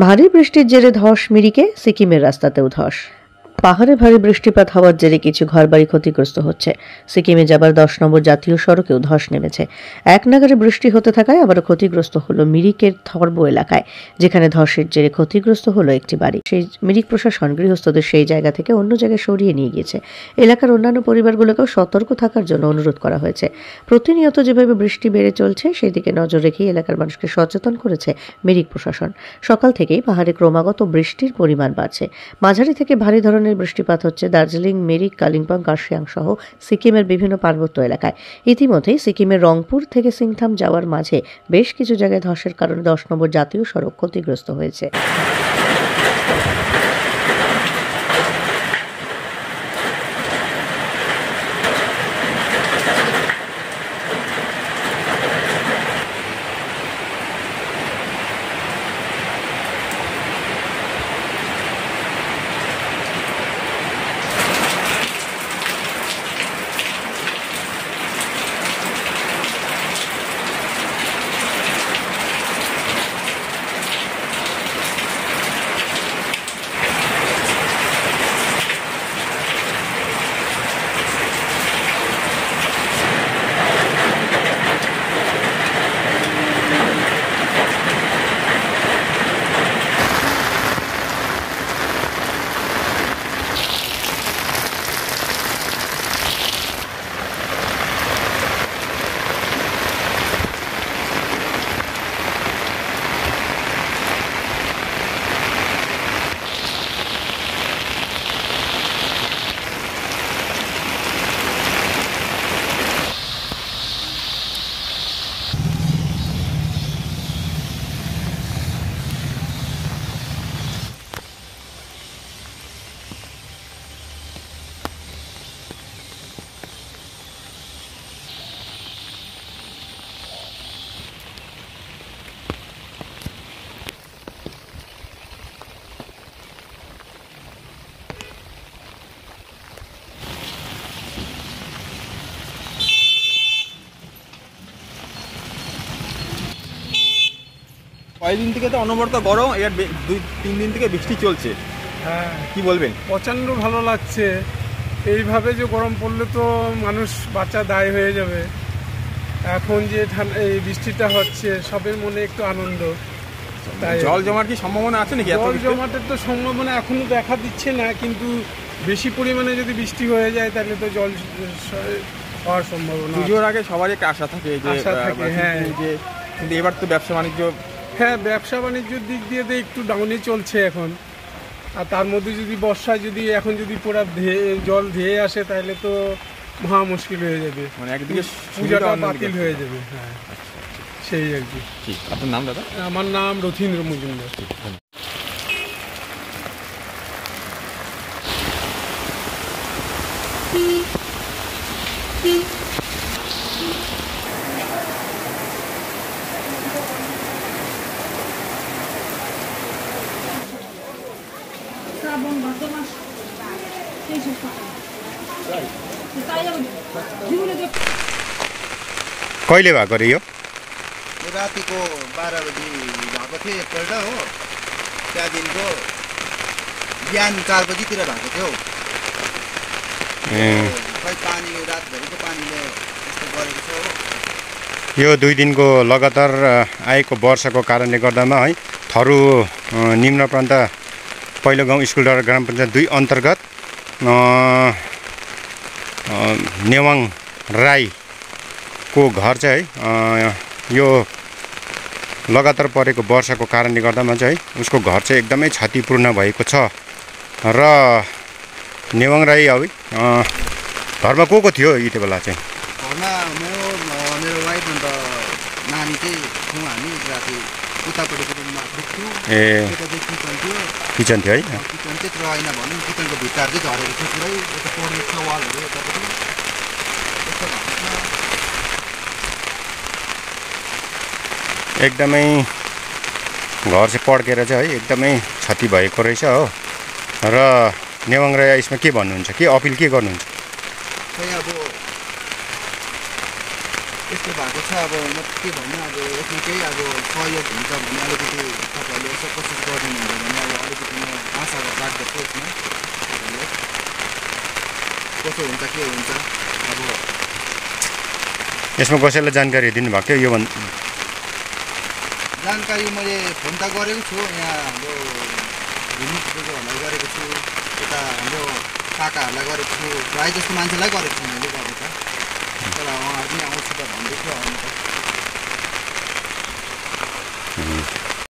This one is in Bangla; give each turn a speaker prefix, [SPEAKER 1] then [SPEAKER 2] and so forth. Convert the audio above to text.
[SPEAKER 1] ভারী বৃষ্টির জেরে ধস মিরিকে, সিকিমের রাস্তাতেও ধস। পাহাড়ে ভারী বৃষ্টিপাত হওয়ার জেরে কিছু ঘরবাড়ি ক্ষতিগ্রস্ত হচ্ছে। সিকিমে যাবার 10 নম্বর জাতীয় সড়কেও ধস নেমেছে। এক নাগারে বৃষ্টি হতে থাকায় আবারও ক্ষতিগ্রস্ত হলো মিরিকের থর্বো এলাকায়, যেখানে ধসের জেরে ক্ষতিগ্রস্ত হলো একটি বাড়ি। সেই মিরিক প্রশাসন গৃহস্থদের সেই জায়গা থেকে অন্য জায়গায় সরিয়ে নিয়ে গিয়েছে। এলাকার অন্যান্য পরিবারগুলোকেও সতর্ক থাকার জন্য অনুরোধ করা হয়েছে। প্রতিনিয়ত যেভাবে বৃষ্টি বেড়ে চলছে সেই দিকে নজর রেখেই এলাকার মানুষকে সচেতন করেছে মিরিক প্রশাসন। সকাল থেকেই পাহাড়ে ক্রমাগত বৃষ্টির পরিমাণ বাড়ছে। মাঝারি থেকে ভারী ধরনের বৃষ্টিপাত হচ্ছে দার্জিলিং, মিরিক, কালিম্পং, কার্শিয়াং সহ সিকিমের বিভিন্ন পার্বত্য এলাকায়। ইতিমধ্যেই সিকিমের রংপুর থেকে সিংথাম যাওয়ার মাঝে বেশ কিছু জায়গায় ধসের কারণে 10 নম্বর জাতীয় সড়ক ক্ষতিগ্রস্ত হয়েছে।
[SPEAKER 2] কয়েকদিন থেকে তো অনবরত গরম, এর 2-3 দিন থেকে বৃষ্টি চলছে।
[SPEAKER 3] হ্যাঁ,
[SPEAKER 2] কি বলবেন?
[SPEAKER 3] প্রচণ্ড ভালো লাগছে। এইভাবে যে গরম পড়লে তো মানুষ বাচ্চা দায় হয়ে যাবে। এখন যে এই বৃষ্টিটা হচ্ছে সবের মনে একটু আনন্দ। তাই
[SPEAKER 2] জল জমার কি সম্ভাবনা আছে নাকি?
[SPEAKER 3] জল জমাটের তো সম্ভাবনা এখনো দেখা দিচ্ছে না, কিন্তু বেশি পরিমাণে যদি বৃষ্টি হয়ে যায় তাহলে তো জল হওয়ার সম্ভাবনা।
[SPEAKER 2] পুজোর আগে সবারই একটা আশা থাকে যে
[SPEAKER 3] হ্যাঁ,
[SPEAKER 2] যে কিন্তু এবার তো ব্যবসা বাণিজ্য,
[SPEAKER 3] হ্যাঁ ব্যবসা বাণিজ্যের দিক দিয়ে তো একটু ডাউনে চলছে এখন। আর তার মধ্যে যদি বর্ষায় যদি এখন যদি পুরো জল ধেয়ে আসে তাহলে তো মহা মুশকিল হয়ে যাবে,
[SPEAKER 2] মানে একদিকে
[SPEAKER 3] পূজাটা বাতিল হয়ে যাবে। হ্যাঁ, সেই আর কি।
[SPEAKER 2] আপনার নাম দাদা?
[SPEAKER 3] আমার নাম রথীন্দ্র মজুমদার।
[SPEAKER 4] कहिले भएको रे यो?
[SPEAKER 5] रातिको 12 बजी भएको थियो एकपल्ट हो। त्यहाँदेखिको बिहान 4 बजीतिर भएको थियो। खै पानी रातभरिको पानीले यस्तो गरेको छ हो।
[SPEAKER 4] यो 2 दिनको लगातार आएको वर्षाको कारणले गर्दामा है थरु निम्न प्रान्त पहिलो गाउँ स्कुलडाँडा ग्राम पञ्चायत 2 अन्तर्गत नेवाङ राईको घर चाहिँ यो लगातार परेको वर्षाको कारणले गर्दामा चाहिँ उसको घर चाहिँ एकदमै क्षतिपूर्ण भएको छ। र नेवाङ राई है घरमा को थियो यति बेला चाहिँ?
[SPEAKER 5] घरमा म, मेरो वाइफ अन्त नानी चाहिँ थियौँ हामी। राति उतापट्टिको रुममा पुग्थ्यौँ। यता चाहिँ किचन थियो
[SPEAKER 4] है?
[SPEAKER 5] किचन चाहिँ रहेन भनौँ। किचनको भित्ताहरू चाहिँ झरेको थियो पुरै। यता पढ्ने छ वालहरू यतापट्टि यस्तो भएको छ।
[SPEAKER 4] एकदमै घर चाहिँ पड्केर चाहिँ है एकदमै क्षति भएको रहेछ हो। र नेवाङ राई यसमा के भन्नुहुन्छ, के अपिल के गर्नुहुन्छ?
[SPEAKER 5] चाहिँ अब यस्तो भएको छ अब म के भन्नु अब यसमा केही अब सहयोग हुन्छ भने अलिकति तपाईँहरूले यसो कोसिस गरिदिनुहुन्छ भने अब अलिकति म आशा राख्दछु यसमा तपाईँहरूले कसो हुन्छ के हुन्छ अब
[SPEAKER 4] यसमा कसैलाई जानकारी दिनुभएको थियो यो
[SPEAKER 5] जानकारी मैले फोन त गरेको छु यहाँ हाम्रो भूमि दिदीहरूलाई गरेको छु यता हाम्रो काकाहरूलाई गरेको छु प्रायः जस्तो मान्छेलाई गरेको छु मैले गरेको त तर उहाँहरू पनि आउँछु त भन्दै थियो आउनु त